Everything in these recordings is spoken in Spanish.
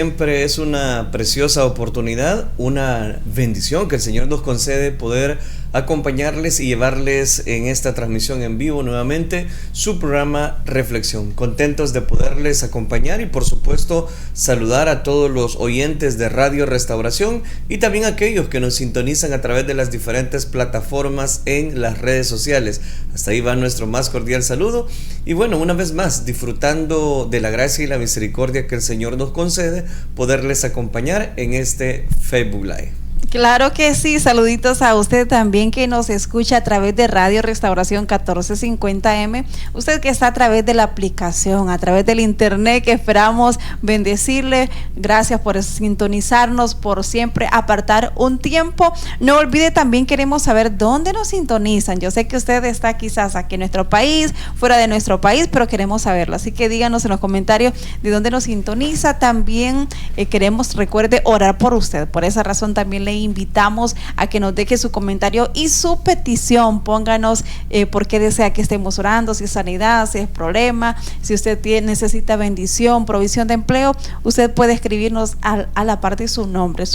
Siempre es una preciosa oportunidad, una bendición que el Señor nos concede poder acompañarles y llevarles en esta transmisión en vivo nuevamente su programa Reflexión. Contentos de poderles acompañar y por supuesto saludar a todos los oyentes de Radio Restauración y también a aquellos que nos sintonizan a través de las diferentes plataformas en las redes sociales. Hasta ahí va nuestro más cordial saludo y bueno, una vez más disfrutando de la gracia y la misericordia que el Señor nos concede, poderles acompañar en este Facebook Live. Claro que sí, saluditos a usted también que nos escucha a través de Radio Restauración 1450M, usted que está a través de la aplicación, a través del internet, que esperamos bendecirle. Gracias por sintonizarnos, por siempre apartar un tiempo. No olvide, también queremos saber dónde nos sintonizan. Yo sé que usted está quizás aquí en nuestro país, fuera de nuestro país, pero queremos saberlo, así que díganos en los comentarios de dónde nos sintoniza. También recuerde orar por usted. Por esa razón también le invitamos a que nos deje su comentario y su petición. Pónganos por qué desea que estemos orando, si es sanidad, si es problema, si usted necesita bendición, provisión de empleo. Usted puede escribirnos a la parte de su nombre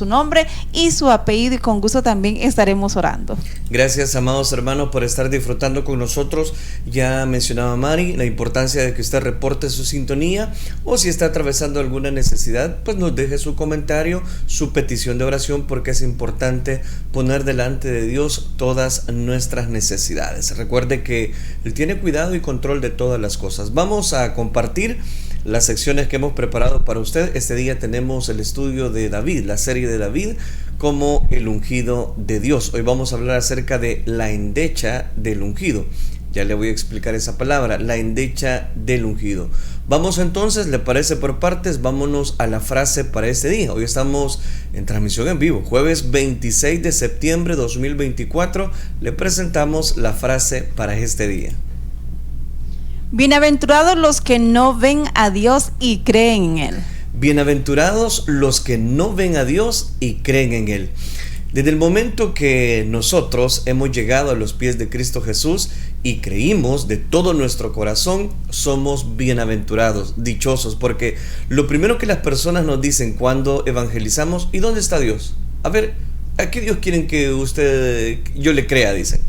y su apellido, y con gusto también estaremos orando. Gracias, amados hermanos, por estar disfrutando con nosotros. Ya mencionaba Mari la importancia de que usted reporte su sintonía, o si está atravesando alguna necesidad, pues nos deje su comentario, su petición de oración, porque es importante poner delante de Dios todas nuestras necesidades. Recuerde que Él tiene cuidado y control de todas las cosas. Vamos a compartir las secciones que hemos preparado para usted. Este día tenemos el estudio de David, la serie de David como el ungido de Dios. Hoy vamos a hablar acerca de la endecha del ungido. Ya le voy a explicar esa palabra, la endecha del ungido. Vamos entonces, ¿le parece por partes? Vámonos a la frase para este día. Hoy estamos en transmisión en vivo, jueves 26 de septiembre de 2024. Le presentamos la frase para este día. Bienaventurados los que no ven a Dios y creen en Él. Bienaventurados los que no ven a Dios y creen en Él. Desde el momento que nosotros hemos llegado a los pies de Cristo Jesús y creímos de todo nuestro corazón, somos bienaventurados, dichosos, porque lo primero que las personas nos dicen cuando evangelizamos: ¿y dónde está Dios? A ver, ¿a qué Dios quieren que yo le crea? Dicen.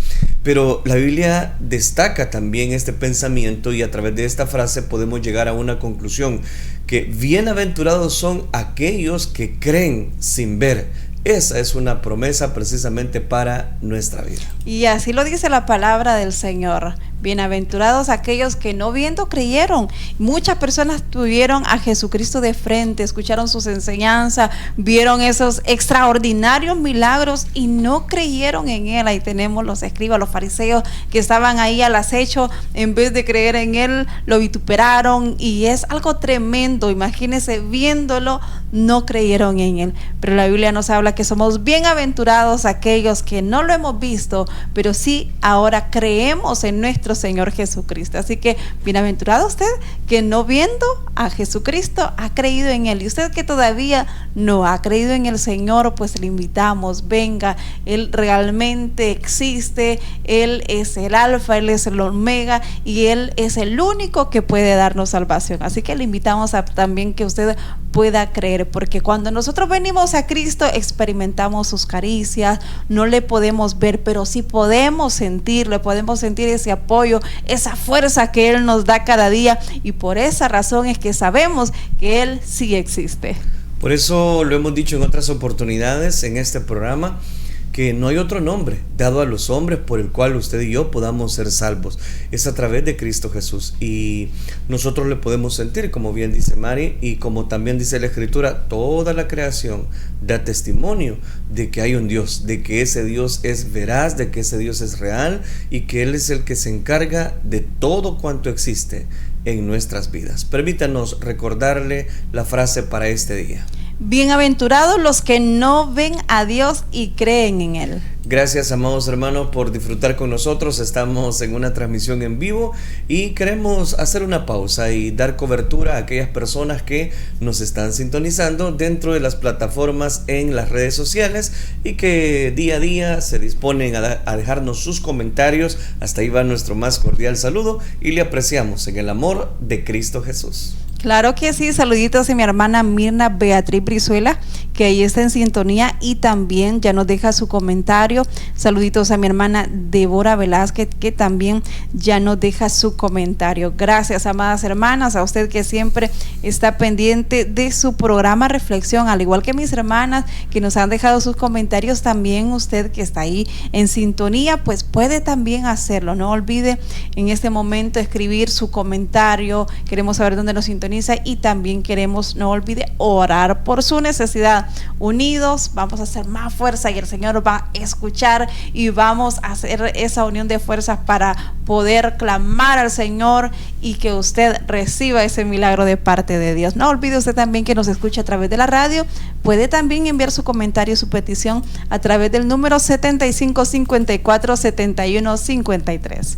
Pero la Biblia destaca también este pensamiento, y a través de esta frase podemos llegar a una conclusión: que bienaventurados son aquellos que creen sin ver. Esa es una promesa precisamente para nuestra vida. Y así lo dice la palabra del Señor. Bienaventurados aquellos que no viendo creyeron. Muchas personas tuvieron a Jesucristo de frente, escucharon sus enseñanzas, vieron esos extraordinarios milagros y no creyeron en Él. Ahí tenemos los escribas, los fariseos que estaban ahí al acecho. En vez de creer en Él, lo vituperaron, y es algo tremendo. Imagínense, viéndolo, no creyeron en Él. Pero la Biblia nos habla que somos bienaventurados aquellos que no lo hemos visto, pero sí ahora creemos en nuestro Señor Jesucristo. Así que bienaventurado usted que no viendo a Jesucristo ha creído en Él. Y usted que todavía no ha creído en el Señor, pues le invitamos, venga. Él realmente existe. Él es el alfa, Él es el omega, y Él es el único que puede darnos salvación. Así que le invitamos a también que usted pueda creer, porque cuando nosotros venimos a Cristo experimentamos sus caricias. No le podemos ver, pero sí podemos sentirle, podemos sentir ese apoyo, esa fuerza que Él nos da cada día, y por esa razón es que sabemos que Él sí existe. Por eso lo hemos dicho en otras oportunidades en este programa, que no hay otro nombre dado a los hombres por el cual usted y yo podamos ser salvos. Es a través de Cristo Jesús, y nosotros le podemos sentir, como bien dice Mari, y como también dice la Escritura, toda la creación da testimonio de que hay un Dios, de que ese Dios es veraz, de que ese Dios es real, y que Él es el que se encarga de todo cuanto existe en nuestras vidas. Permítanos recordarle la frase para este día. Bienaventurados los que no ven a Dios y creen en Él. Gracias, amados hermanos, por disfrutar con nosotros. Estamos en una transmisión en vivo y queremos hacer una pausa y dar cobertura a aquellas personas que nos están sintonizando dentro de las plataformas en las redes sociales y que día a día se disponen a dejarnos sus comentarios. Hasta ahí va nuestro más cordial saludo y le apreciamos en el amor de Cristo Jesús. Claro que sí, saluditos a mi hermana Mirna Beatriz Brizuela, que ahí está en sintonía y también ya nos deja su comentario. Saluditos a mi hermana Débora Velázquez, que también ya nos deja su comentario. Gracias, amadas hermanas, a usted que siempre está pendiente de su programa Reflexión, al igual que mis hermanas que nos han dejado sus comentarios. También usted que está ahí en sintonía, pues puede también hacerlo. No olvide en este momento escribir su comentario. Queremos saber dónde nos sintoniza y también queremos, no olvide, orar por su necesidad. Unidos vamos a hacer más fuerza y el Señor va a escuchar y vamos a hacer esa unión de fuerzas para poder clamar al Señor y que usted reciba ese milagro de parte de Dios. No olvide usted también que nos escucha a través de la radio. Puede también enviar su comentario, su petición a través del número 7554-7153.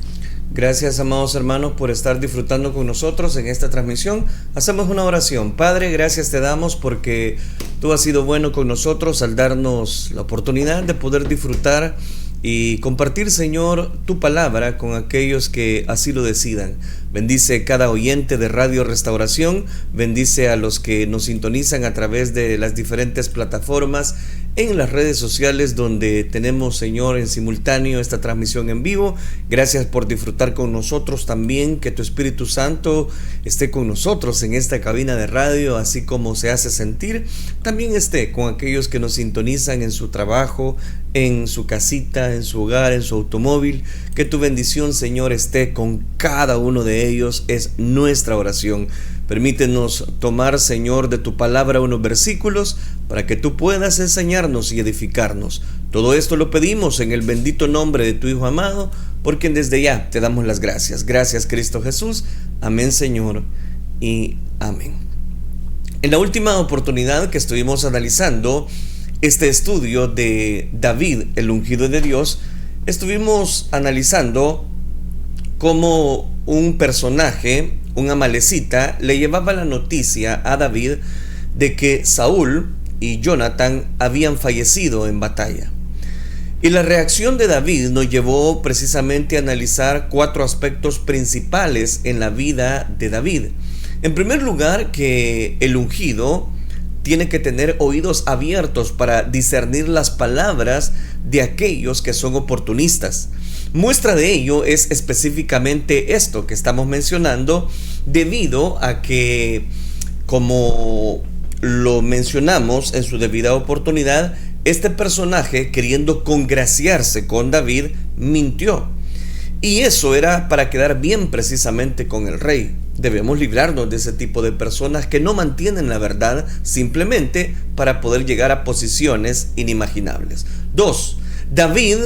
Gracias, amados hermanos, por estar disfrutando con nosotros en esta transmisión. Hacemos una oración. Padre, gracias te damos porque tú has sido bueno con nosotros al darnos la oportunidad de poder disfrutar y compartir, Señor, tu palabra con aquellos que así lo decidan. Bendice cada oyente de Radio Restauración, bendice a los que nos sintonizan a través de las diferentes plataformas en las redes sociales donde tenemos, Señor, en simultáneo esta transmisión en vivo. Gracias por disfrutar con nosotros también, que tu Espíritu Santo esté con nosotros en esta cabina de radio, así como se hace sentir, también esté con aquellos que nos sintonizan en su trabajo, en su casita, en su hogar, en su automóvil. Que tu bendición, Señor, esté con cada uno de ellos, es nuestra oración. Permítenos tomar, Señor, de tu palabra unos versículos para que tú puedas enseñarnos y edificarnos. Todo esto lo pedimos en el bendito nombre de tu Hijo amado, por quien desde ya te damos las gracias. Gracias, Cristo Jesús. Amén, Señor, y amén. En la última oportunidad que estuvimos analizando este estudio de David, el ungido de Dios, estuvimos analizando cómo un personaje, un amalecita, le llevaba la noticia a David de que Saúl y Jonatán habían fallecido en batalla. Y la reacción de David nos llevó precisamente a analizar 4 aspectos principales en la vida de David. En primer lugar, que el ungido tiene que tener oídos abiertos para discernir las palabras de aquellos que son oportunistas. Muestra de ello es específicamente esto que estamos mencionando, debido a que, como lo mencionamos en su debida oportunidad, este personaje, queriendo congraciarse con David, mintió. Y eso era para quedar bien precisamente con el rey. Debemos librarnos de ese tipo de personas que no mantienen la verdad simplemente para poder llegar a posiciones inimaginables. 2. David,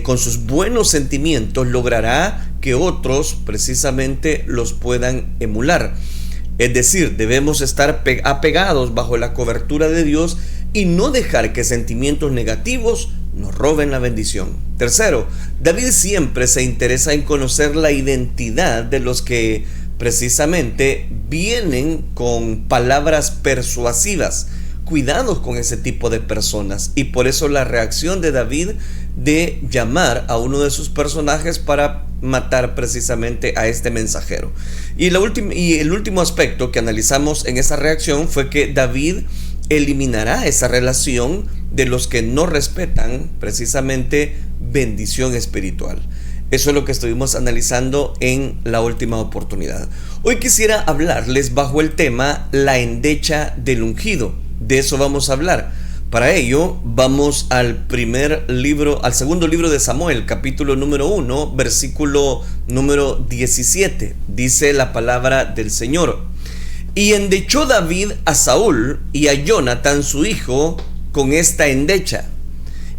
con sus buenos sentimientos, logrará que otros precisamente los puedan emular. Es decir, debemos estar apegados bajo la cobertura de Dios y no dejar que sentimientos negativos nos roben la bendición. Tercero, David siempre se interesa en conocer la identidad de los que precisamente vienen con palabras persuasivas. Cuidados con ese tipo de personas, y por eso la reacción de David de llamar a uno de sus personajes para matar precisamente a este mensajero. Y el último aspecto que analizamos en esa reacción fue que David eliminará esa relación de los que no respetan precisamente bendición espiritual. Eso es lo que estuvimos analizando en la última oportunidad. Hoy quisiera hablarles bajo el tema la endecha del ungido. De eso vamos a hablar. Para ello vamos al segundo libro de Samuel, capítulo número 1, versículo número 17. Dice la palabra del Señor: y endechó David a Saúl y a Jonatán su hijo con esta endecha,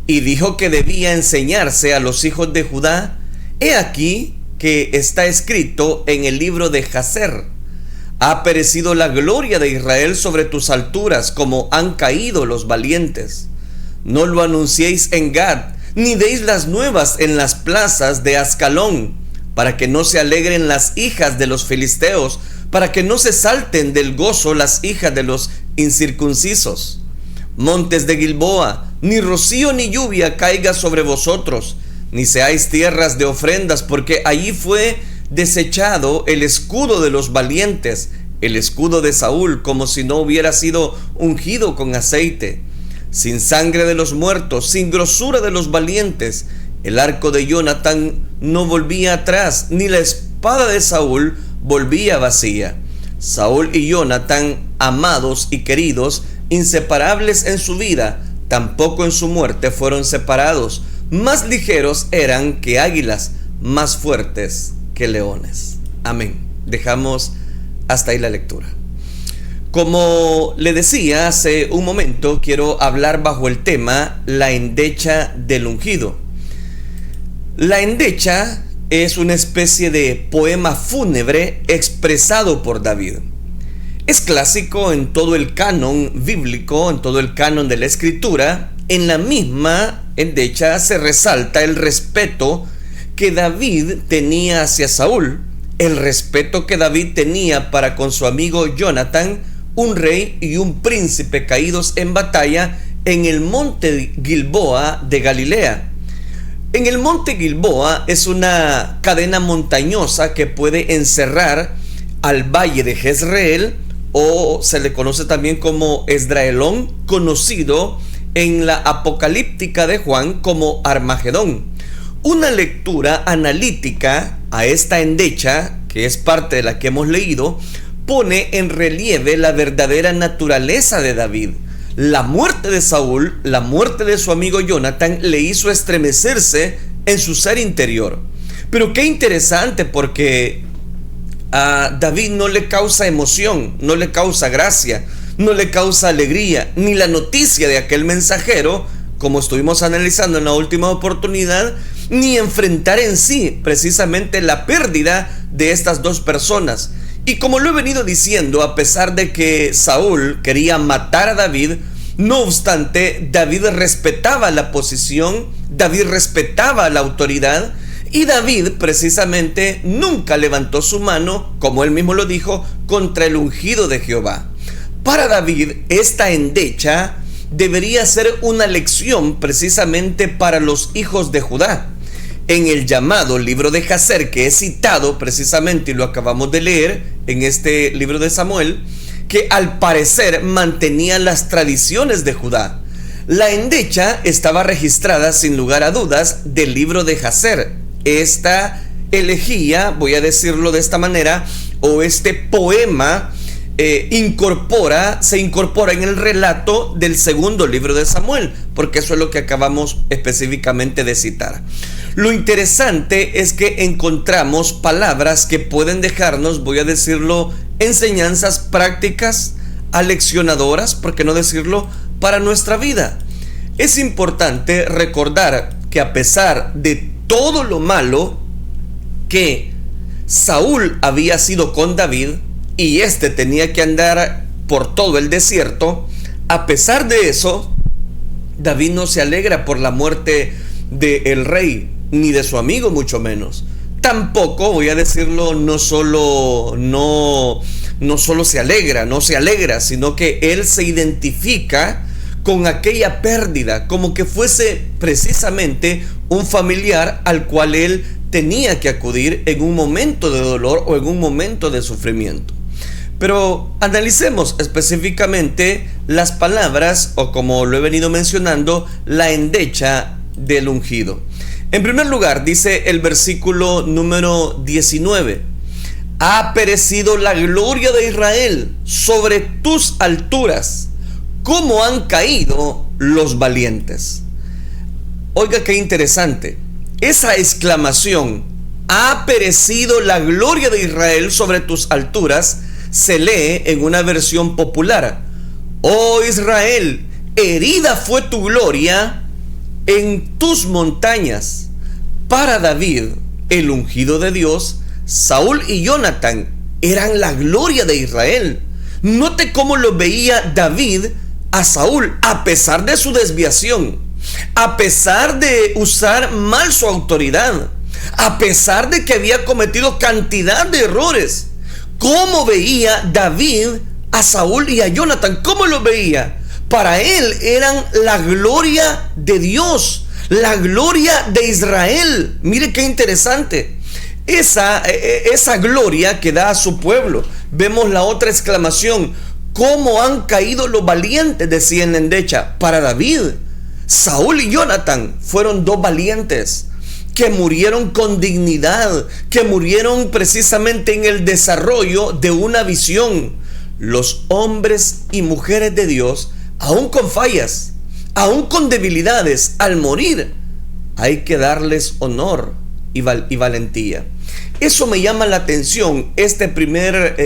y dijo que debía enseñarse a los hijos de Judá. He aquí que está escrito en el libro de Jaser: ha perecido la gloria de Israel sobre tus alturas, como han caído los valientes. No lo anunciéis en Gad, ni deis las nuevas en las plazas de Ascalón, para que no se alegren las hijas de los filisteos, para que no se salten del gozo las hijas de los incircuncisos. Montes de Gilboa, ni rocío ni lluvia caiga sobre vosotros, ni seáis tierras de ofrendas, porque allí fue desechado el escudo de los valientes, el escudo de Saúl como si no hubiera sido ungido con aceite. Sin sangre de los muertos, sin grosura de los valientes, el arco de Jonatán no volvía atrás, ni la espada de Saúl volvía vacía. Saúl y Jonatán, amados y queridos, inseparables en su vida, tampoco en su muerte fueron separados. Más ligeros eran que águilas, más fuertes que leones. Amén. Dejamos hasta ahí la lectura. Como le decía hace un momento, quiero hablar bajo el tema la endecha del ungido. La endecha es una especie de poema fúnebre expresado por David. Es clásico en todo el canon bíblico, en todo el canon de la escritura. En la misma endecha se resalta el respeto que David tenía hacia Saúl, el respeto que David tenía para con su amigo Jonatán, un rey y un príncipe caídos en batalla en el monte Gilboa de Galilea. En el monte Gilboa es una cadena montañosa que puede encerrar al valle de Jezreel, o se le conoce también como Esdraelón, conocido en la apocalíptica de Juan como Armagedón. Una lectura analítica a esta endecha, que es parte de la que hemos leído, pone en relieve la verdadera naturaleza de David. La muerte de Saúl, la muerte de su amigo Jonatán, le hizo estremecerse en su ser interior. Pero qué interesante, porque a David no le causa emoción, no le causa gracia, no le causa alegría, ni la noticia de aquel mensajero, como estuvimos analizando en la última oportunidad, ni enfrentar en sí precisamente la pérdida de estas dos personas. Y como lo he venido diciendo, a pesar de que Saúl quería matar a David, no obstante, David respetaba la posición, David respetaba la autoridad, y David precisamente nunca levantó su mano, como él mismo lo dijo, contra el ungido de Jehová. Para David, esta endecha debería ser una lección precisamente para los hijos de Judá. En el llamado libro de Jacer, que es citado precisamente y lo acabamos de leer en este libro de Samuel, que al parecer mantenía las tradiciones de Judá. La endecha estaba registrada sin lugar a dudas del libro de Jacer. Esta elegía, voy a decirlo de esta manera, o este poema se incorpora en el relato del segundo libro de Samuel, porque eso es lo que acabamos específicamente de citar. Lo interesante es que encontramos palabras que pueden dejarnos, voy a decirlo, enseñanzas prácticas, aleccionadoras, por qué no decirlo, para nuestra vida. Es importante recordar que a pesar de todo lo malo que Saúl había sido con David, y este tenía que andar por todo el desierto, a pesar de eso, David no se alegra por la muerte del rey, ni de su amigo mucho menos. Tampoco, voy a decirlo, no solo se alegra, sino que él se identifica con aquella pérdida, como que fuese precisamente un familiar al cual él tenía que acudir en un momento de dolor o en un momento de sufrimiento. Pero analicemos específicamente las palabras, o como lo he venido mencionando, la endecha del ungido. En primer lugar, dice el versículo número 19: ha perecido la gloria de Israel sobre tus alturas, como han caído los valientes. Oiga qué interesante, esa exclamación, ha perecido la gloria de Israel sobre tus alturas, se lee en una versión popular: oh Israel, herida fue tu gloria en tus montañas. Para David, el ungido de Dios, Saúl y Jonatán eran la gloria de Israel. Note cómo lo veía David a Saúl, a pesar de su desviación, a pesar de usar mal su autoridad, a pesar de que había cometido cantidad de errores. ¿Cómo veía David a Saúl y a Jonatán? ¿Cómo lo veía? Para él eran la gloria de Dios, la gloria de Israel. Mire qué interesante. esa gloria que da a su pueblo. Vemos la otra exclamación: ¿cómo han caído los valientes? Decía en la endecha. Para David, Saúl y Jonatán fueron dos valientes que murieron con dignidad, que murieron precisamente en el desarrollo de una visión. Los hombres y mujeres de Dios, aún con fallas, aún con debilidades, al morir, hay que darles honor y valentía. Eso me llama la atención, este primer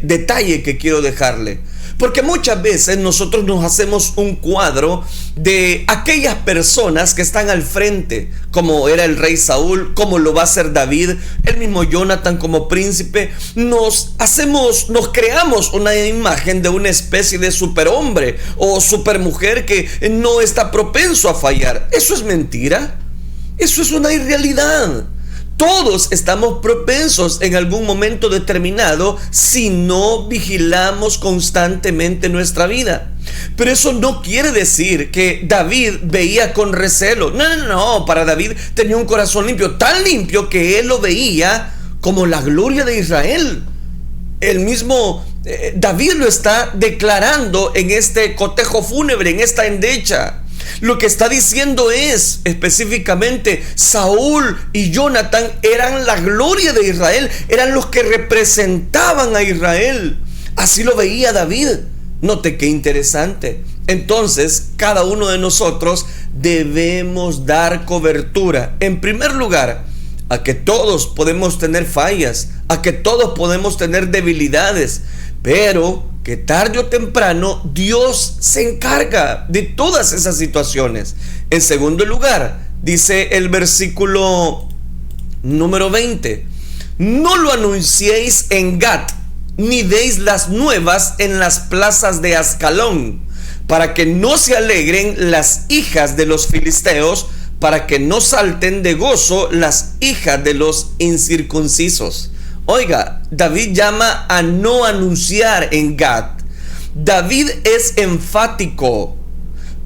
detalle que quiero dejarle. Porque muchas veces nosotros nos hacemos un cuadro de aquellas personas que están al frente, como era el rey Saúl, como lo va a ser David, el mismo Jonatán como príncipe. Nos creamos una imagen de una especie de superhombre o supermujer que no está propenso a fallar. Eso es mentira. Eso es una irrealidad. Todos estamos propensos en algún momento determinado si no vigilamos constantemente nuestra vida. Pero eso no quiere decir que David veía con recelo. No, para David tenía un corazón limpio, tan limpio que él lo veía como la gloria de Israel. El mismo David lo está declarando en este cotejo fúnebre, en esta endecha. Lo que está diciendo es específicamente: Saúl y Jonatán eran la gloria de Israel, eran los que representaban a Israel. Así lo veía David. Note qué interesante. Entonces, cada uno de nosotros debemos dar cobertura, en primer lugar, a que todos podemos tener fallas, a que todos podemos tener debilidades, pero que tarde o temprano Dios se encarga de todas esas situaciones. En segundo lugar, dice el versículo número 20: no lo anunciéis en Gat, ni deis las nuevas en las plazas de Ascalón, para que no se alegren las hijas de los filisteos, para que no salten de gozo las hijas de los incircuncisos. Oiga, David llama a no anunciar en Gad. David es enfático.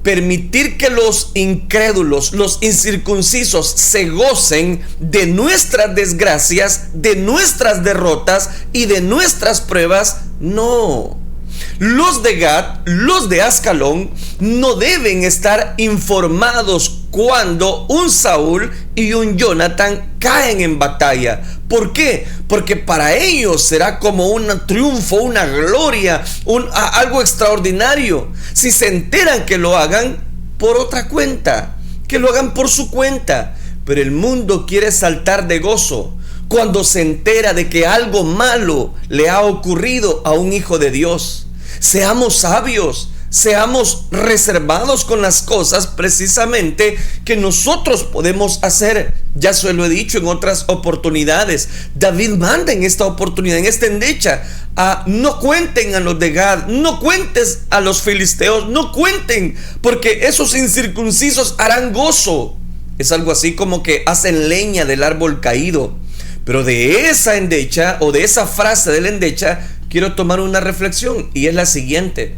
Permitir que los incrédulos, los incircuncisos, se gocen de nuestras desgracias, de nuestras derrotas y de nuestras pruebas, no. Los de Gad, los de Ascalón, no deben estar informados cuando un Saúl y un Jonatán caen en batalla. ¿Por qué? Porque para ellos será como un triunfo, una gloria, algo extraordinario. Si se enteran que lo hagan por otra cuenta, que lo hagan por su cuenta. Pero el mundo quiere saltar de gozo cuando se entera de que algo malo le ha ocurrido a un hijo de Dios. Seamos sabios, seamos reservados con las cosas precisamente que nosotros podemos hacer. Ya se lo he dicho en otras oportunidades. David manda en esta oportunidad, en esta endecha, no cuenten a los de Gad, no cuentes a los filisteos, no cuenten, porque esos incircuncisos harán gozo. Es algo así como que hacen leña del árbol caído. Pero de esa endecha, o de esa frase de la endecha, quiero tomar una reflexión, y es la siguiente: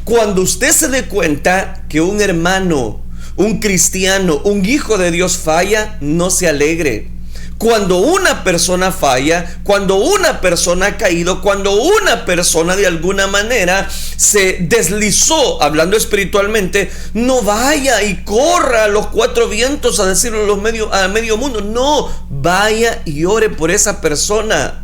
cuando usted se dé cuenta que un hermano, un cristiano, un hijo de Dios falla, no se alegre. Cuando una persona falla, cuando una persona ha caído, cuando una persona de alguna manera se deslizó, hablando espiritualmente, no vaya y corra a los cuatro vientos a decirlo a medio mundo. No, vaya y ore por esa persona.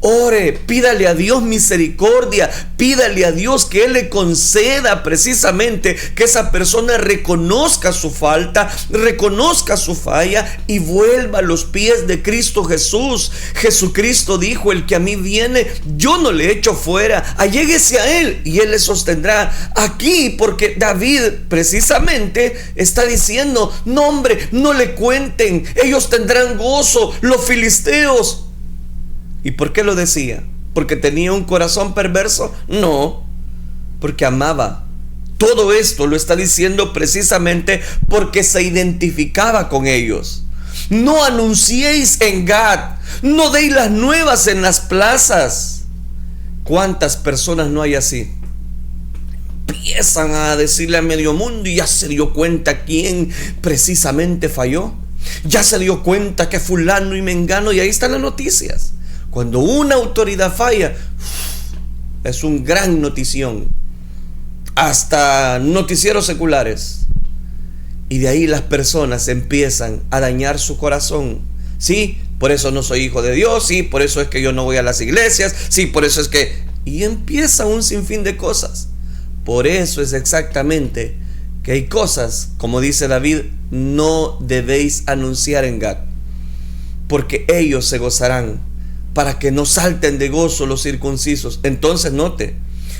Ore, pídale a Dios misericordia, pídale a Dios que Él le conceda precisamente que esa persona reconozca su falta, reconozca su falla y vuelva a los pies de Cristo Jesús. Jesucristo dijo: el que a mí viene, yo no le echo fuera, alléguese a Él y Él le sostendrá. Aquí, porque David precisamente está diciendo: no, hombre, no le cuenten, ellos tendrán gozo, los filisteos. ¿Y por qué lo decía? ¿Porque tenía un corazón perverso? No, porque amaba. Todo esto lo está diciendo precisamente porque se identificaba con ellos. No anunciéis en Gad, no deis las nuevas en las plazas. ¿Cuántas personas no hay así? Empiezan a decirle a medio mundo y ya se dio cuenta quién precisamente falló. Ya se dio cuenta que fulano y mengano, y ahí están las noticias. Cuando una autoridad falla, es un gran notición. Hasta noticieros seculares. Y de ahí las personas empiezan a dañar su corazón. Sí, por eso no soy hijo de Dios. Sí, por eso es que yo no voy a las iglesias. Sí, por eso es que... Y empieza un sinfín de cosas. Por eso es exactamente que hay cosas, como dice David, no debéis anunciar en Gad, porque ellos se gozarán, para que no salten de gozo los circuncisos. Entonces note,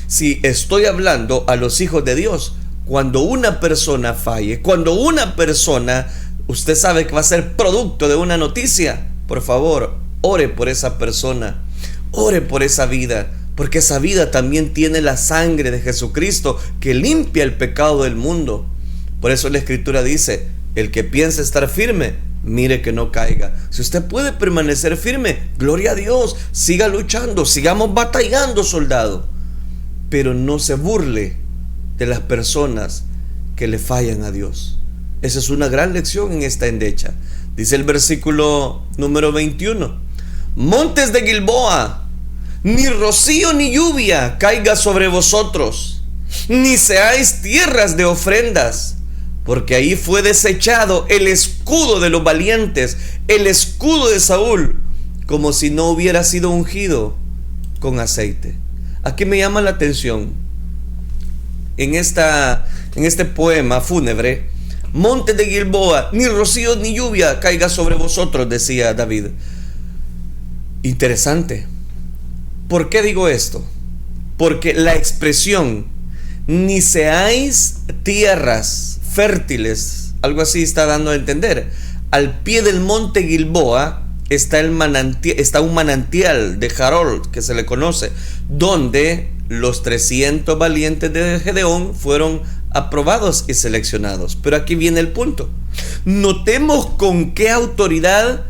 si estoy hablando a los hijos de Dios, cuando una persona falle, cuando una persona, usted sabe que va a ser producto de una noticia, por favor, ore por esa persona, ore por esa vida, porque esa vida también tiene la sangre de Jesucristo que limpia el pecado del mundo. Por eso la Escritura dice, el que piensa estar firme, mire que no caiga. Si usted puede permanecer firme, gloria a Dios, siga luchando, sigamos batallando, soldado. Pero no se burle de las personas que le fallan a Dios. Esa es una gran lección en esta endecha. Dice el versículo número 21, montes de Gilboa, ni rocío ni lluvia caiga sobre vosotros, ni seáis tierras de ofrendas, porque ahí fue desechado el escudo de los valientes, el escudo de Saúl, como si no hubiera sido ungido con aceite. Aquí me llama la atención, en este poema fúnebre, montes de Gilboa, ni rocío ni lluvia caiga sobre vosotros, decía David. Interesante. ¿Por qué digo esto? Porque la expresión ni seáis tierras fértiles, algo así está dando a entender. Al pie del monte Gilboa está un manantial de Jarol, que se le conoce, donde los 300 valientes de Gedeón fueron aprobados y seleccionados. Pero aquí viene el punto. Notemos con qué autoridad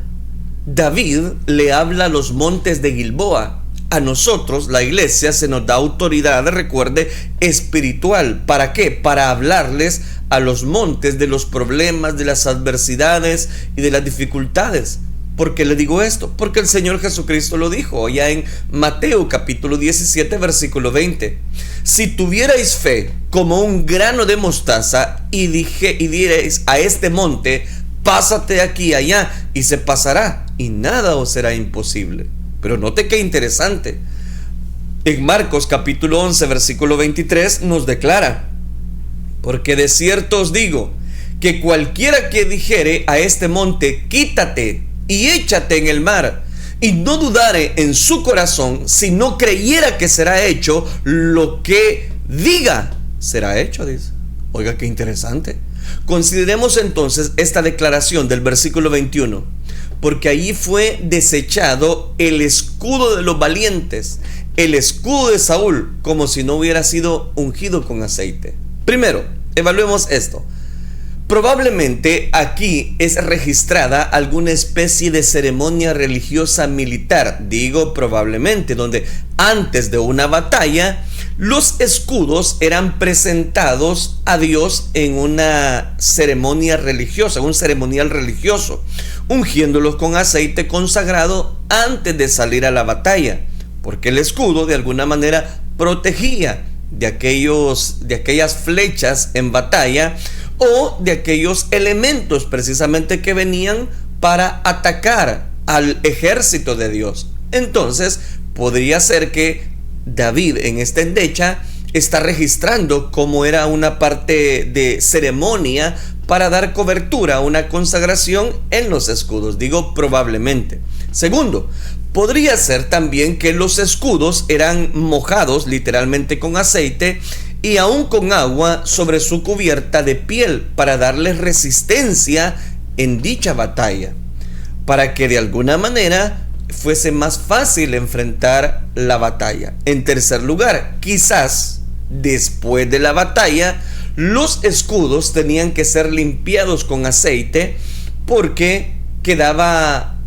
David le habla a los montes de Gilboa. A nosotros, la iglesia, se nos da autoridad, recuerde, espiritual. ¿Para qué? Para hablarles a los montes de los problemas, de las adversidades y de las dificultades. ¿Por qué le digo esto? Porque el Señor Jesucristo lo dijo ya en Mateo capítulo 17 versículo 20. Si tuvierais fe como un grano de mostaza y diréis a este monte, pásate aquí y allá, y se pasará, y nada os será imposible. Pero note qué interesante. En Marcos capítulo 11 versículo 23 nos declara: porque de cierto os digo, que cualquiera que dijere a este monte, quítate y échate en el mar, y no dudare en su corazón, si no creyera que será hecho lo que diga, será hecho, dice. Oiga, qué interesante. Consideremos entonces esta declaración del versículo 21. Porque allí fue desechado el escudo de los valientes, el escudo de Saúl, como si no hubiera sido ungido con aceite. Primero, evaluemos esto. Probablemente aquí es registrada alguna especie de ceremonia religiosa militar, digo probablemente, donde antes de una batalla los escudos eran presentados a Dios en una ceremonia religiosa, un ceremonial religioso, ungiéndolos con aceite consagrado antes de salir a la batalla, porque el escudo de alguna manera protegía de aquellas flechas en batalla o de aquellos elementos precisamente que venían para atacar al ejército de Dios. Entonces podría ser que David en esta endecha está registrando cómo era una parte de ceremonia para dar cobertura a una consagración en los escudos, digo probablemente. Segundo, podría ser también que los escudos eran mojados literalmente con aceite y aún con agua sobre su cubierta de piel para darles resistencia en dicha batalla, para que de alguna manera fuese más fácil enfrentar la batalla. En tercer lugar, quizás después de la batalla, los escudos tenían que ser limpiados con aceite porque quedaba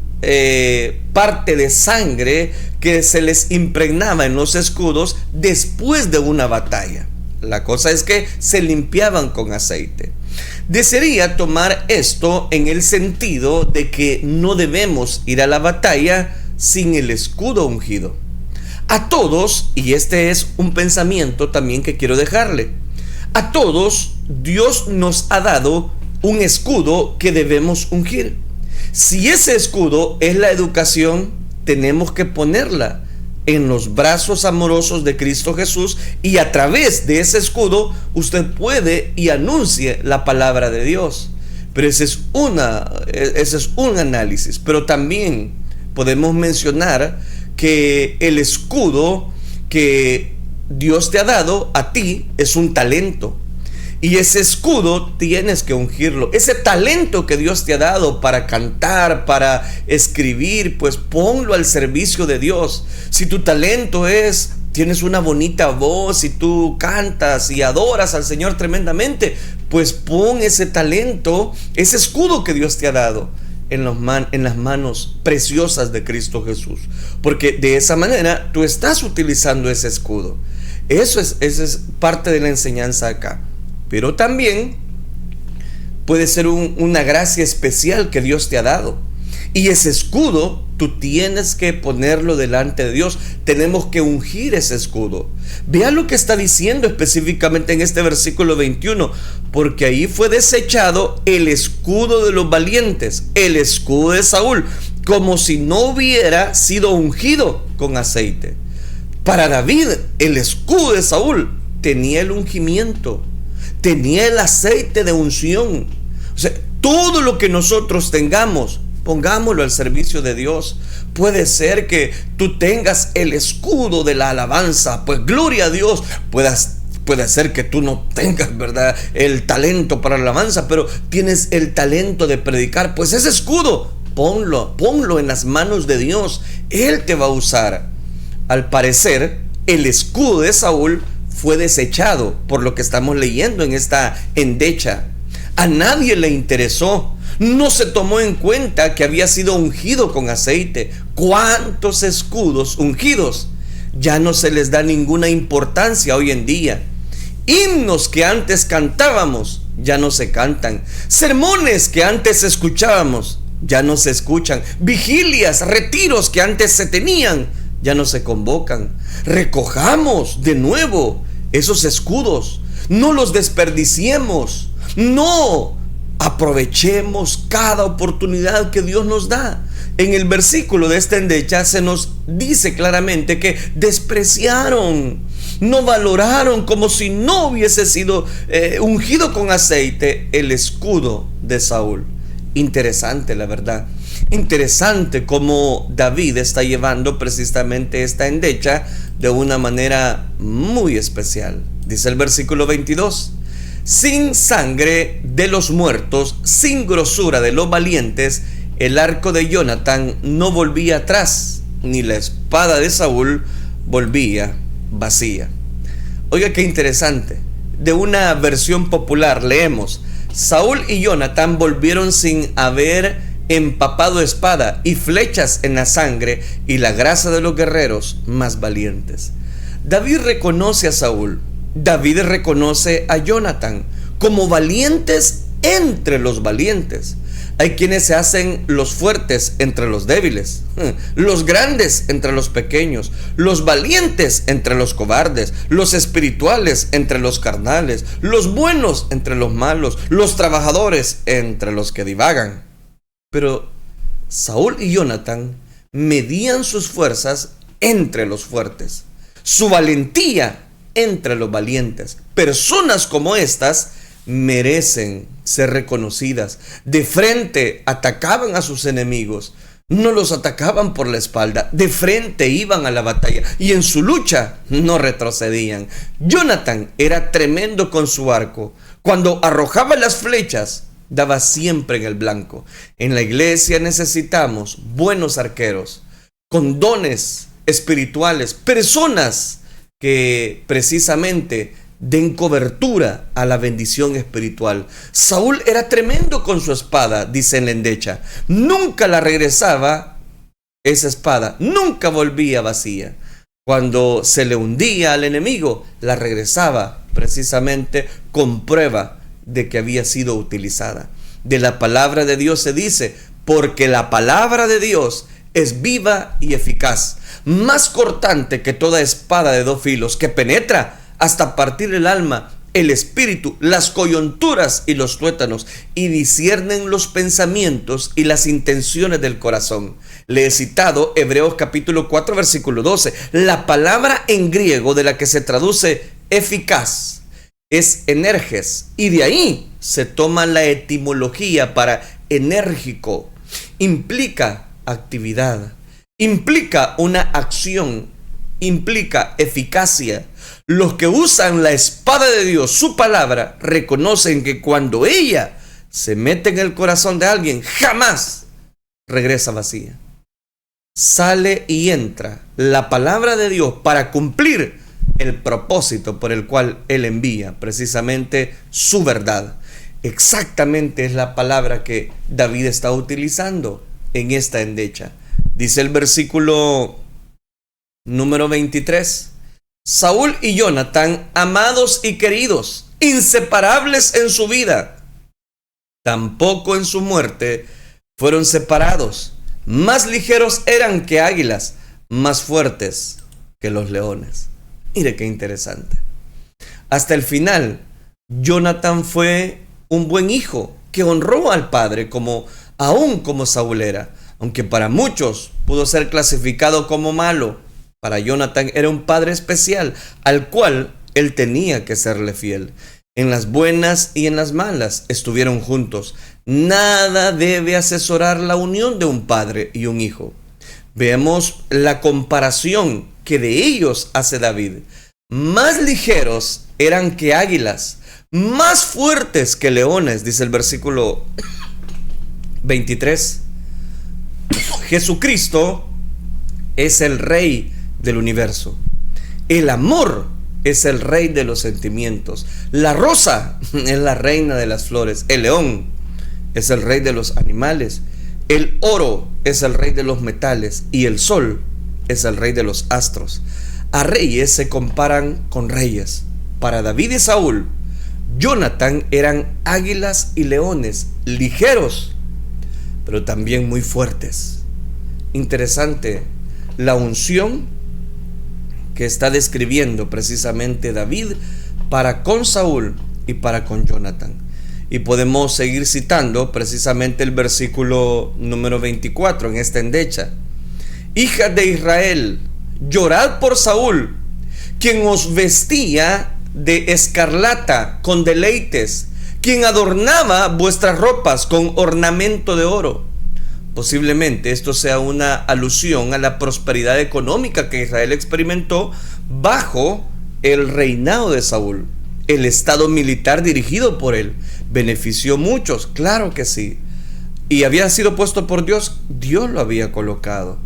parte de sangre que se les impregnaba en los escudos después de una batalla. La cosa es que se limpiaban con aceite. Desearía tomar esto en el sentido de que no debemos ir a la batalla sin el escudo ungido. A todos, y este es un pensamiento también que quiero dejarle, a todos Dios nos ha dado un escudo que debemos ungir. Si ese escudo es la educación, tenemos que ponerla en los brazos amorosos de Cristo Jesús, y a través de ese escudo usted puede y anuncie la palabra de Dios. Pero ese es un análisis. Pero también podemos mencionar que el escudo que Dios te ha dado a ti es un talento. Y ese escudo tienes que ungirlo. Ese talento que Dios te ha dado para cantar, para escribir, pues ponlo al servicio de Dios. Si tu talento es, tienes una bonita voz y tú cantas y adoras al Señor tremendamente, pues pon ese talento, ese escudo que Dios te ha dado en las manos preciosas de Cristo Jesús. Porque de esa manera tú estás utilizando ese escudo. Esa es parte de la enseñanza acá. Pero también puede ser una gracia especial que Dios te ha dado. Y ese escudo tú tienes que ponerlo delante de Dios. Tenemos que ungir ese escudo. Vea lo que está diciendo específicamente en este versículo 21. Porque ahí fue desechado el escudo de los valientes, el escudo de Saúl, como si no hubiera sido ungido con aceite. Para David, el escudo de Saúl tenía el ungimiento, tenía el aceite de unción. O sea, todo lo que nosotros tengamos, pongámoslo al servicio de Dios. Puede ser que tú tengas el escudo de la alabanza, pues gloria a Dios. Puede ser que tú no tengas, ¿verdad?, el talento para la alabanza, pero tienes el talento de predicar. Pues ese escudo, ponlo en las manos de Dios. Él te va a usar. Al parecer, el escudo de Saúl fue desechado por lo que estamos leyendo en esta endecha. A nadie le interesó. No se tomó en cuenta que había sido ungido con aceite. ¿Cuántos escudos ungidos? Ya no se les da ninguna importancia hoy en día. Himnos que antes cantábamos ya no se cantan. Sermones que antes escuchábamos ya no se escuchan. Vigilias, retiros que antes se tenían ya no se convocan. Recojamos de nuevo esos escudos. No los desperdiciemos. No, aprovechemos cada oportunidad que Dios nos da. En el versículo de esta endecha se nos dice claramente que despreciaron, no valoraron, como si no hubiese sido ungido con aceite el escudo de Saúl. Interesante, la verdad. Interesante cómo David está llevando precisamente esta endecha de una manera muy especial. Dice el versículo 22: sin sangre de los muertos, sin grosura de los valientes, el arco de Jonatán no volvía atrás, ni la espada de Saúl volvía vacía. Oiga, qué interesante. De una versión popular leemos: Saúl y Jonatán volvieron sin haber empapado espada y flechas en la sangre y la grasa de los guerreros más valientes. David reconoce a Saúl, David reconoce a Jonatán como valientes entre los valientes. Hay quienes se hacen los fuertes entre los débiles, los grandes entre los pequeños, los valientes entre los cobardes, los espirituales entre los carnales, los buenos entre los malos, los trabajadores entre los que divagan. Pero Saúl y Jonatán medían sus fuerzas entre los fuertes, su valentía entre los valientes. Personas como estas merecen ser reconocidas. De frente atacaban a sus enemigos, no los atacaban por la espalda, de frente iban a la batalla y en su lucha no retrocedían. Jonatán era tremendo con su arco. Cuando arrojaba las flechas, daba siempre en el blanco. En la iglesia necesitamos buenos arqueros, con dones espirituales, personas que precisamente den cobertura a la bendición espiritual. Saúl era tremendo con su espada, dice en la endecha. Nunca la regresaba esa espada, nunca volvía vacía. Cuando se le hundía al enemigo, la regresaba precisamente con prueba de que había sido utilizada. De la palabra de Dios se dice, porque la palabra de Dios es viva y eficaz, más cortante que toda espada de dos filos, que penetra hasta partir el alma, el espíritu, las coyunturas y los tuétanos, y disciernen los pensamientos y las intenciones del corazón. Le he citado Hebreos capítulo 4 versículo 12. La palabra en griego de la que se traduce eficaz es energes, y de ahí se toma la etimología para enérgico. Implica actividad, implica una acción, implica eficacia. Los que usan la espada de Dios, su palabra, reconocen que cuando ella se mete en el corazón de alguien, jamás regresa vacía. Sale y entra la palabra de Dios para cumplir el propósito por el cual Él envía, precisamente su verdad. Exactamente es la palabra que David está utilizando en esta endecha. Dice el versículo número 23. Saúl y Jonatán, amados y queridos, inseparables en su vida, tampoco en su muerte fueron separados. Más ligeros eran que águilas, más fuertes que los leones. Mire qué interesante. Hasta el final, Jonatán fue un buen hijo que honró al padre aún como Saúl era, aunque para muchos pudo ser clasificado como malo. Para Jonatán era un padre especial al cual él tenía que serle fiel. En las buenas y en las malas estuvieron juntos. Nada debe asesorar la unión de un padre y un hijo. Veamos la comparación que de ellos hace David. Más ligeros eran que águilas, más fuertes que leones, dice el versículo 23. Jesucristo es el Rey del universo. El amor es el rey de los sentimientos. La rosa es la reina de las flores. El león es el rey de los animales. El oro es el rey de los metales. Y el sol es el rey de los astros. A reyes se comparan con reyes. Para David y Saúl, Jonatán eran águilas y leones, ligeros, pero también muy fuertes. Interesante la unción que está describiendo precisamente David para con Saúl y para con Jonatán. Y podemos seguir citando precisamente el versículo número 24 en esta endecha. Hijas de Israel, llorad por Saúl, quien os vestía de escarlata con deleites, quien adornaba vuestras ropas con ornamento de oro. Posiblemente esto sea una alusión a la prosperidad económica que Israel experimentó bajo el reinado de Saúl. El estado militar dirigido por él benefició a muchos, claro que sí. Y había sido puesto por Dios, Dios lo había colocado,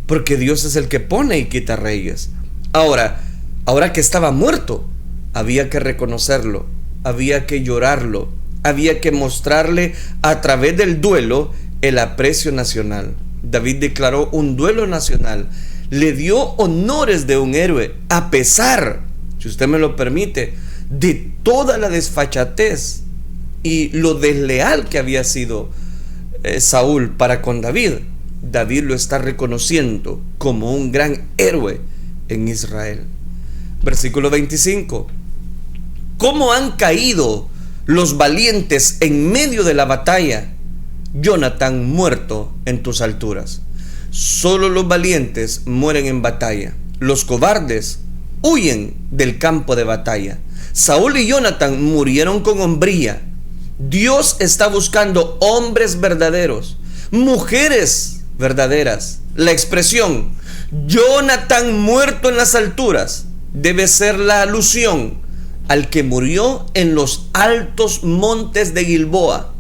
porque Dios es el que pone y quita reyes. Ahora que estaba muerto, había que reconocerlo, había que llorarlo, había que mostrarle a través del duelo el aprecio nacional. David declaró un duelo nacional, le dio honores de un héroe, a pesar, si usted me lo permite, de toda la desfachatez y lo desleal que había sido Saúl para con David. David lo está reconociendo como un gran héroe en Israel. Versículo 25. ¿Cómo han caído los valientes en medio de la batalla? Jonatán muerto en tus alturas. Solo los valientes mueren en batalla. Los cobardes huyen del campo de batalla. Saúl y Jonatán murieron con hombría. Dios está buscando hombres verdaderos, mujeres verdaderas. La expresión Jonatán muerto en las alturas debe ser la alusión al que murió en los altos montes de Gilboa.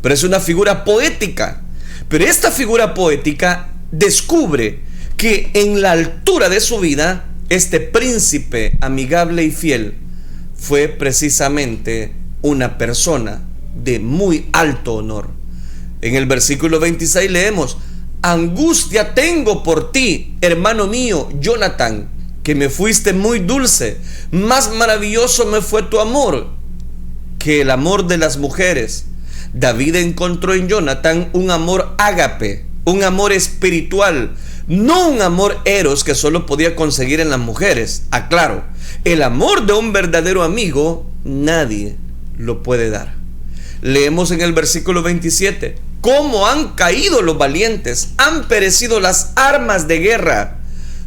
Pero es una figura poética. Pero esta figura poética descubre que en la altura de su vida, este príncipe amigable y fiel fue precisamente una persona de muy alto honor. En el versículo 26 leemos: angustia tengo por ti, hermano mío, Jonatán, que me fuiste muy dulce, más maravilloso me fue tu amor que el amor de las mujeres. David encontró en Jonathan un amor ágape, un amor espiritual, no un amor eros que solo podía conseguir en las mujeres. Aclaro, el amor de un verdadero amigo nadie lo puede dar. Leemos en el versículo 27: ¿cómo han caído los valientes? Han perecido las armas de guerra.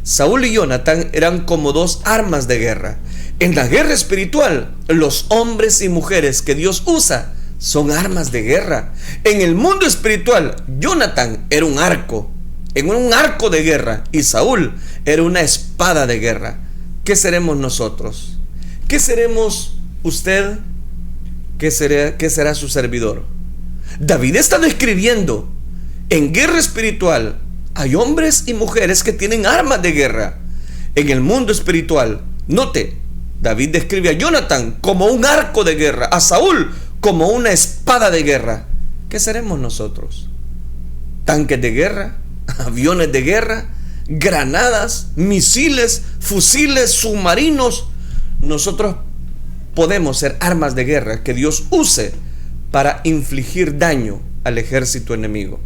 Saúl y Jonathan eran como dos armas de guerra. En la guerra espiritual, los hombres y mujeres que Dios usa son armas de guerra. En el mundo espiritual, Jonathan era un arco de guerra, y Saúl era una espada de guerra. ¿Qué seremos nosotros? ¿Qué seremos usted? ¿Qué será su servidor? David está describiendo: en guerra espiritual hay hombres y mujeres que tienen armas de guerra. En el mundo espiritual, note, David describe a Jonathan como un arco de guerra, a Saúl como una espada de guerra. ¿Qué seremos nosotros? ¿Tanques de guerra? ¿Aviones de guerra? ¿Granadas? ¿Misiles? ¿Fusiles? ¿Submarinos? Nosotros podemos ser armas de guerra que Dios use para infligir daño al ejército enemigo.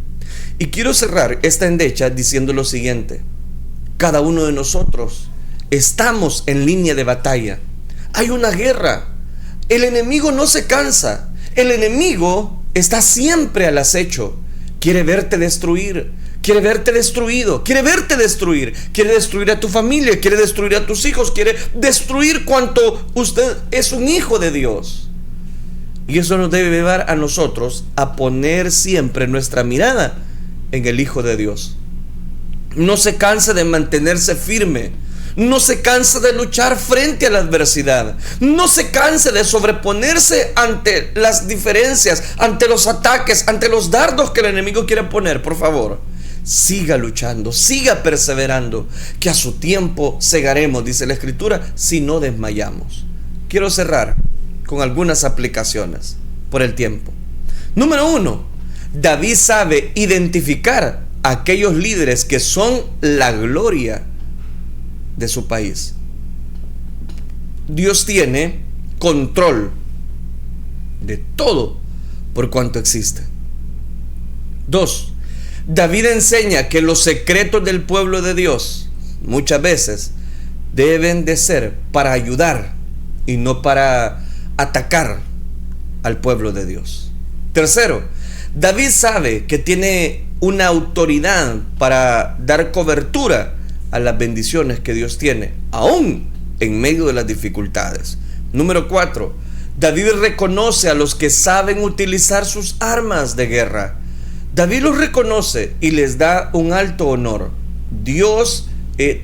Y quiero cerrar esta endecha diciendo lo siguiente: cada uno de nosotros estamos en línea de batalla. Hay una guerra. El enemigo no se cansa. El enemigo está siempre al acecho. Quiere verte destruir. Quiere verte destruido. Quiere verte destruir. Quiere destruir a tu familia. Quiere destruir a tus hijos. Quiere destruir cuanto usted es un hijo de Dios. Y eso nos debe llevar a nosotros a poner siempre nuestra mirada en el Hijo de Dios. No se canse de mantenerse firme. No se canse de luchar frente a la adversidad. No se canse de sobreponerse ante las diferencias, ante los ataques, ante los dardos que el enemigo quiere poner. Por favor, siga luchando, siga perseverando, que a su tiempo segaremos, dice la Escritura, si no desmayamos. Quiero cerrar con algunas aplicaciones por el tiempo. Número 1, David sabe identificar a aquellos líderes que son la gloria de su país. Dios tiene control de todo por cuanto existe. 2, David enseña que los secretos del pueblo de Dios muchas veces deben de ser para ayudar y no para atacar al pueblo de Dios. 3, David sabe que tiene una autoridad para dar cobertura a las bendiciones que Dios tiene, aún en medio de las dificultades. Número 4, David reconoce a los que saben utilizar sus armas de guerra. David los reconoce y les da un alto honor. Dios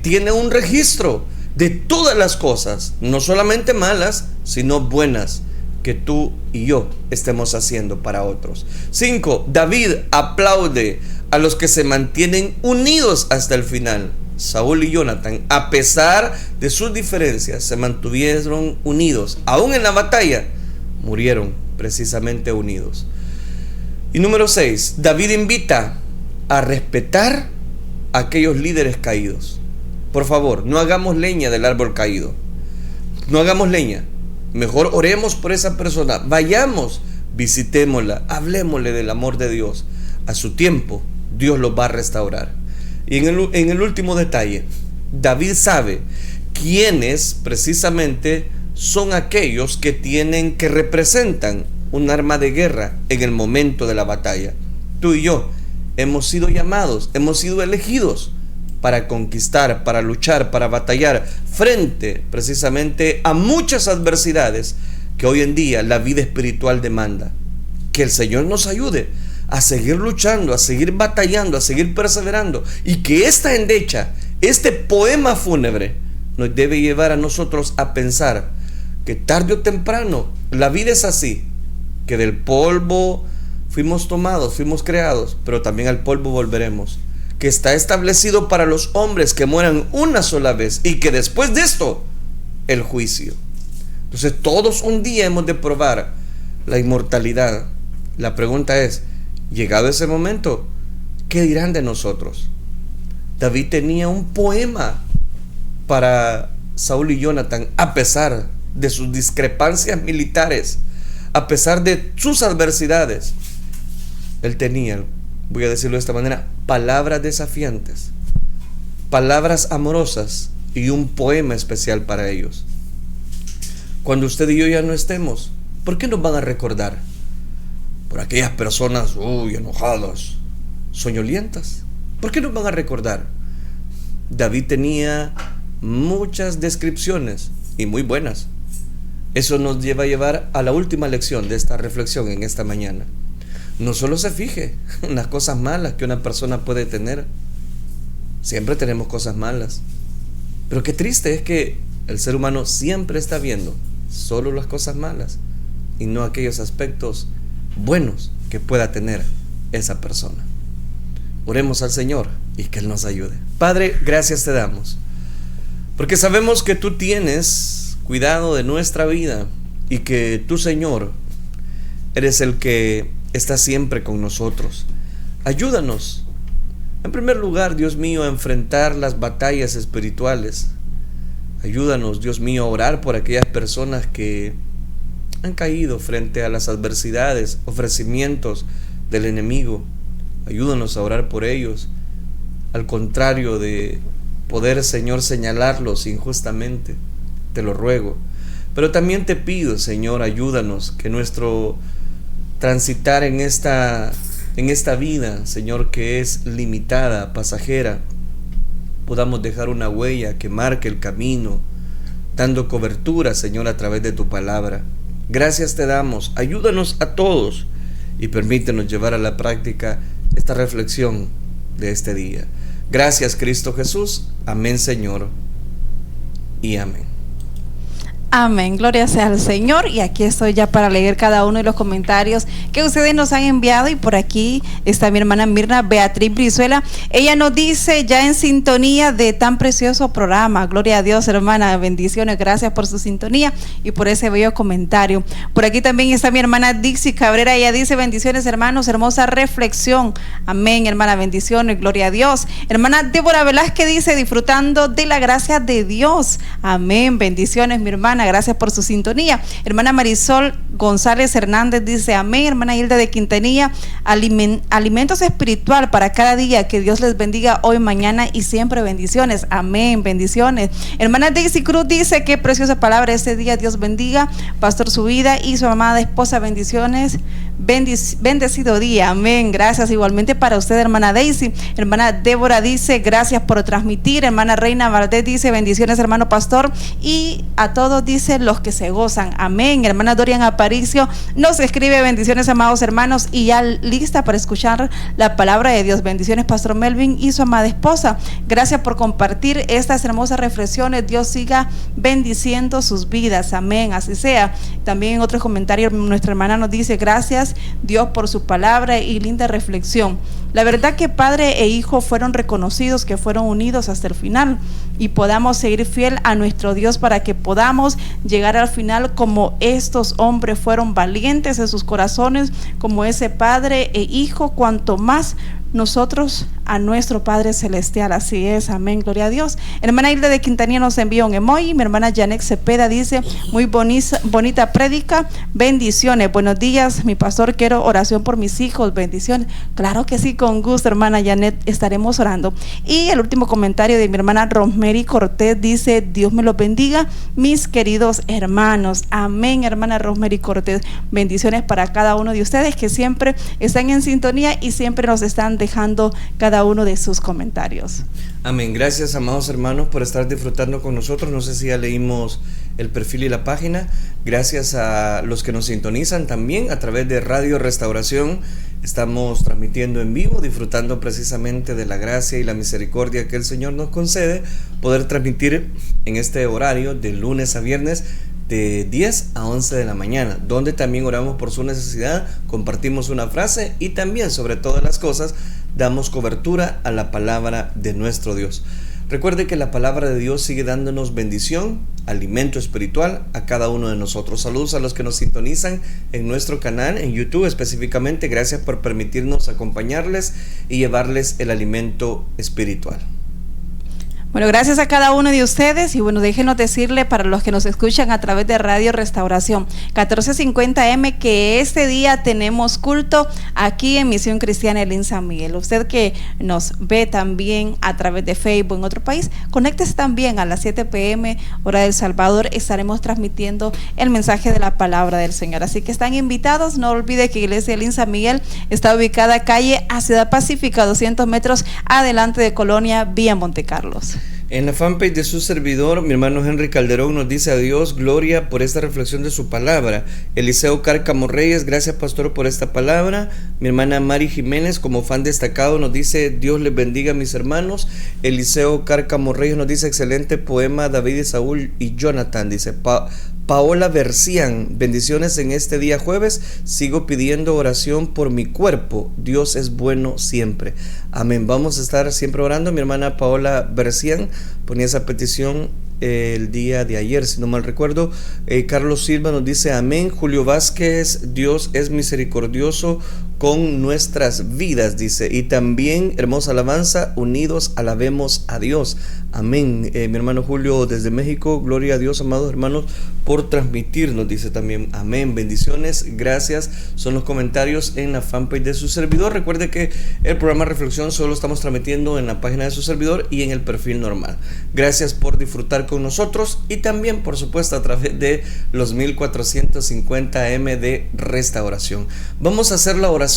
tiene un registro de todas las cosas, no solamente malas, sino buenas, que tú y yo estemos haciendo para otros. 5, David aplaude a los que se mantienen unidos hasta el final. Saúl y Jonathan, a pesar de sus diferencias, se mantuvieron unidos. Aún en la batalla, murieron precisamente unidos. Y número 6, David invita a respetar a aquellos líderes caídos. Por favor, no hagamos leña del árbol caído. No hagamos leña. Mejor oremos por esa persona. Vayamos, visitémosla, hablemosle del amor de Dios. A su tiempo, Dios los va a restaurar. Y en el último detalle, David sabe quiénes precisamente son aquellos que representan un arma de guerra en el momento de la batalla. Tú y yo hemos sido llamados, hemos sido elegidos para conquistar, para luchar, para batallar frente precisamente a muchas adversidades que hoy en día la vida espiritual demanda. Que el Señor nos ayude a seguir luchando, a seguir batallando, a seguir perseverando, y que esta endecha, este poema fúnebre, nos debe llevar a nosotros a pensar que tarde o temprano la vida es así, que del polvo fuimos tomados, fuimos creados, pero también al polvo volveremos, que está establecido para los hombres que mueran una sola vez y que después de esto el juicio. Entonces todos un día hemos de probar la inmortalidad. La pregunta es, llegado ese momento, ¿qué dirán de nosotros? David tenía un poema para Saúl y Jonathan, a pesar de sus discrepancias militares, a pesar de sus adversidades, él tenía, voy a decirlo de esta manera, palabras desafiantes, palabras amorosas y un poema especial para ellos. Cuando usted y yo ya no estemos, ¿por qué nos van a recordar? Por aquellas personas, enojadas, soñolientas. ¿Por qué nos van a recordar? David tenía muchas descripciones y muy buenas. Eso nos lleva a llevar a la última lección de esta reflexión en esta mañana. No solo se fije en las cosas malas que una persona puede tener. Siempre tenemos cosas malas. Pero qué triste es que el ser humano siempre está viendo solo las cosas malas y no aquellos aspectos buenos que pueda tener esa persona. Oremos al Señor y que Él nos ayude. Padre, gracias te damos, porque sabemos que tú tienes cuidado de nuestra vida y que tú, Señor, eres el que está siempre con nosotros. Ayúdanos, en primer lugar, Dios mío, a enfrentar las batallas espirituales. Ayúdanos, Dios mío, a orar por aquellas personas que han caído frente a las adversidades, ofrecimientos del enemigo. Ayúdanos a orar por ellos, al contrario de poder, Señor, señalarlos injustamente. Te lo ruego. Pero también te pido, Señor, ayúdanos, que nuestro transitar en esta vida, Señor, que es limitada, pasajera, podamos dejar una huella que marque el camino, dando cobertura, Señor, a través de tu palabra. Gracias te damos, ayúdanos a todos y permítenos llevar a la práctica esta reflexión de este día. Gracias, Cristo Jesús. Amén, Señor, y amén. Amén, gloria sea al Señor. Y aquí estoy ya para leer cada uno de los comentarios que ustedes nos han enviado. Y por aquí está mi hermana Mirna Beatriz Brizuela. Ella nos dice, ya en sintonía de tan precioso programa. Gloria a Dios, hermana, bendiciones, gracias por su sintonía y por ese bello comentario. Por aquí también está mi hermana Dixie Cabrera. Ella dice, bendiciones, hermanos, hermosa reflexión. Amén, hermana, bendiciones, gloria a Dios. Hermana Débora Velázquez dice, disfrutando de la gracia de Dios. Amén, bendiciones, mi hermana, gracias por su sintonía. Hermana Marisol González Hernández dice, amén. Hermana Hilda de Quintanilla, alimentos espiritual para cada día, que Dios les bendiga hoy, mañana y siempre, bendiciones. Amén, bendiciones. Hermana Daisy Cruz dice, qué preciosa palabra este día, Dios bendiga pastor su vida y su amada esposa, bendiciones, bendecido día, amén. Gracias igualmente para usted, hermana Daisy. Hermana Débora dice, gracias por transmitir. Hermana Reina Valdés dice, bendiciones, hermano pastor, y a todos dice, los que se gozan, amén. Hermana Dorian Aparicio nos escribe, bendiciones, amados hermanos, y ya lista para escuchar la palabra de Dios. Bendiciones, pastor Melvin y su amada esposa, gracias por compartir estas hermosas reflexiones. Dios siga bendiciendo sus vidas, amén, así sea. También en otros comentarios nuestra hermana nos dice, gracias Dios por su palabra y linda reflexión. La verdad que padre e hijo fueron reconocidos, que fueron unidos hasta el final, y podamos seguir fiel a nuestro Dios para que podamos llegar al final como estos hombres fueron valientes en sus corazones, como ese padre e hijo, cuanto más nosotros a nuestro Padre Celestial. Así es, amén, gloria a Dios. Hermana Hilda de Quintanilla nos envía un emoji. Mi hermana Janet Cepeda dice, muy bonita prédica, bendiciones, buenos días mi pastor, quiero oración por mis hijos, bendiciones. Claro que sí, con gusto, hermana Janet, estaremos orando. Y el último comentario de mi hermana Rosemary Cortés dice, Dios me los bendiga, mis queridos hermanos, amén. Hermana Rosemary Cortés, bendiciones para cada uno de ustedes que siempre están en sintonía y siempre nos están dejando cada uno de sus comentarios. Amén. Gracias, amados hermanos, por estar disfrutando con nosotros. No sé si ya leímos el perfil y la página. Gracias a los que nos sintonizan también a través de Radio Restauración. Estamos transmitiendo en vivo, disfrutando precisamente de la gracia y la misericordia que el Señor nos concede, poder transmitir en este horario de lunes a viernes de 10 a 11 de la mañana, donde también oramos por su necesidad, compartimos una frase y también, sobre todas las cosas, damos cobertura a la palabra de nuestro Dios. Recuerde que la palabra de Dios sigue dándonos bendición, alimento espiritual a cada uno de nosotros. Saludos a los que nos sintonizan en nuestro canal, en YouTube específicamente. Gracias por permitirnos acompañarles y llevarles el alimento espiritual. Bueno, gracias a cada uno de ustedes y bueno, déjenos decirle para los que nos escuchan a través de Radio Restauración 1450M que este día tenemos culto aquí en Misión Cristiana Elín San Miguel. Usted que nos ve también a través de Facebook en otro país, conéctese también a las 7 p.m. hora del Salvador, estaremos transmitiendo el mensaje de la palabra del Señor. Así que están invitados, no olvide que Iglesia Elín San Miguel está ubicada calle a Ciudad Pacífica, 200 metros adelante de Colonia Vía Montecarlos. En la fanpage de su servidor, mi hermano Henry Calderón nos dice: a Dios gloria por esta reflexión de su palabra. Eliseo Cárcamo Reyes, gracias pastor por esta palabra. Mi hermana Mari Jiménez, como fan destacado, nos dice: Dios les bendiga mis hermanos. Eliseo Cárcamo Reyes nos dice: excelente poema David y Saúl y Jonathan. Dice Paola Bercián, bendiciones en este día jueves, sigo pidiendo oración por mi cuerpo, Dios es bueno siempre, amén. Vamos a estar siempre orando. Mi hermana Paola Bercián ponía esa petición el día de ayer, si no mal recuerdo. Carlos Silva nos dice amén. Julio Vázquez, Dios es misericordioso con nuestras vidas, dice, y también hermosa alabanza, unidos alabemos a Dios, amén. Mi hermano Julio desde México, gloria a Dios, amados hermanos, por transmitirnos, dice también, amén, bendiciones, gracias. Son los comentarios en la fanpage de su servidor. Recuerde que el programa Reflexión solo estamos transmitiendo en la página de su servidor y en el perfil normal. Gracias por disfrutar con nosotros y también, por supuesto, a través de los 1450M de Restauración. Vamos a hacer la oración.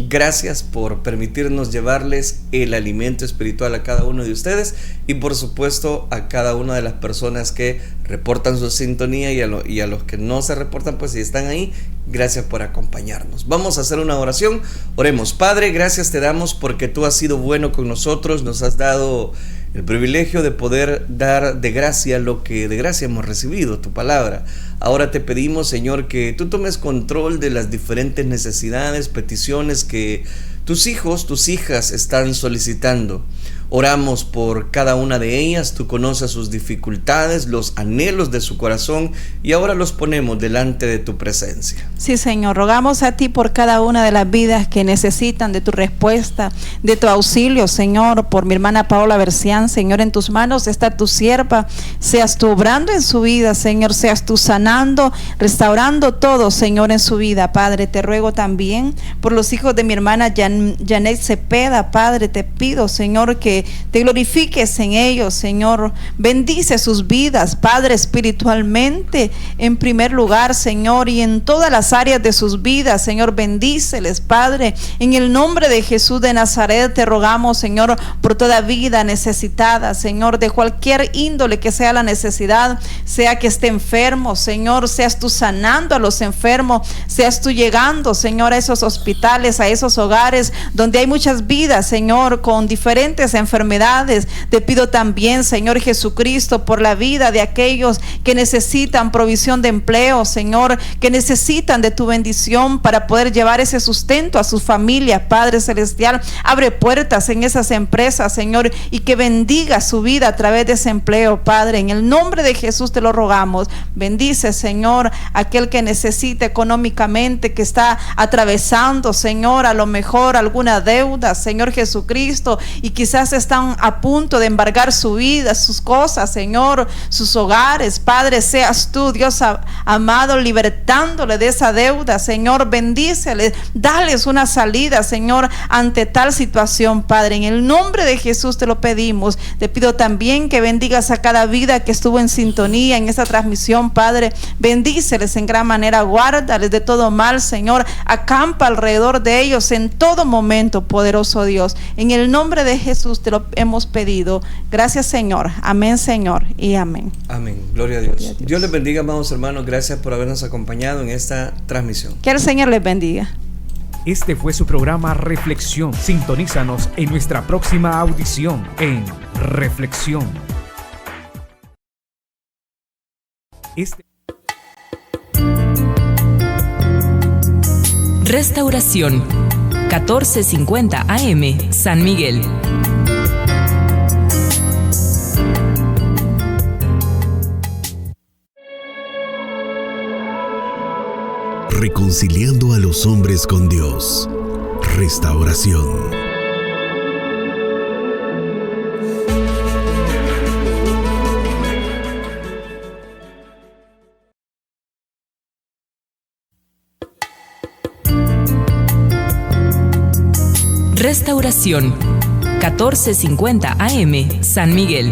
Gracias por permitirnos llevarles el alimento espiritual a cada uno de ustedes y por supuesto a cada una de las personas que reportan su sintonía y a los que no se reportan, pues si están ahí, gracias por acompañarnos. Vamos a hacer una oración. Oremos. Padre, gracias te damos porque tú has sido bueno con nosotros, nos has dado el privilegio de poder dar de gracia lo que de gracia hemos recibido, tu palabra. Ahora te pedimos, Señor, que tú tomes control de las diferentes necesidades, peticiones que tus hijos, tus hijas están solicitando. Oramos por cada una de ellas, tú conoces sus dificultades, los anhelos de su corazón y ahora los ponemos delante de tu presencia. Sí, Señor, rogamos a ti por cada una de las vidas que necesitan de tu respuesta, de tu auxilio, Señor, por mi hermana Paola Bercián, Señor, en tus manos está tu sierva, seas tú obrando en su vida, Señor, seas tú sanando, restaurando todo, Señor, en su vida. Padre, te ruego también por los hijos de mi hermana Janet Cepeda, Padre, te pido, Señor, que te glorifiques en ellos, Señor, bendice sus vidas, Padre, espiritualmente, en primer lugar, Señor, y en todas las áreas de sus vidas, Señor, bendíceles, Padre, en el nombre de Jesús de Nazaret, te rogamos, Señor, por toda vida necesitada, Señor, de cualquier índole que sea la necesidad, sea que esté enfermo, Señor, seas tú sanando a los enfermos, seas tú llegando, Señor, a esos hospitales, a esos hogares donde hay muchas vidas, Señor, con diferentes enfermedades. Te pido también, Señor Jesucristo, por la vida de aquellos que necesitan provisión de empleo, Señor, que necesitan de tu bendición para poder llevar ese sustento a sus familias. Padre Celestial, abre puertas en esas empresas, Señor, y que bendiga su vida a través de ese empleo, Padre, en el nombre de Jesús te lo rogamos. Bendice, Señor, aquel que necesita económicamente, que está atravesando, Señor, a lo mejor alguna deuda, Señor Jesucristo, y quizás están a punto de embargar su vida, sus cosas, Señor, sus hogares. Padre, seas tú, Dios amado, libertándole de esa deuda, Señor, bendíceles, dales una salida, Señor, ante tal situación, Padre, en el nombre de Jesús te lo pedimos. Te pido también que bendigas a cada vida que estuvo en sintonía en esta transmisión, Padre, bendíceles en gran manera, guárdales de todo mal, Señor, acampa alrededor de ellos en todo momento, poderoso Dios, en el nombre de Jesús te lo hemos pedido. Gracias, Señor. Amén, Señor, y amén. Amén. Gloria a Dios. Gloria a Dios. Dios les bendiga, amados hermanos. Gracias por habernos acompañado en esta transmisión. Que el Señor les bendiga. Este fue su programa Reflexión. Sintonízanos en nuestra próxima audición en Reflexión. Restauración 1450 AM San Miguel. Reconciliando a los hombres con Dios. Restauración. Restauración, 1450 AM, San Miguel.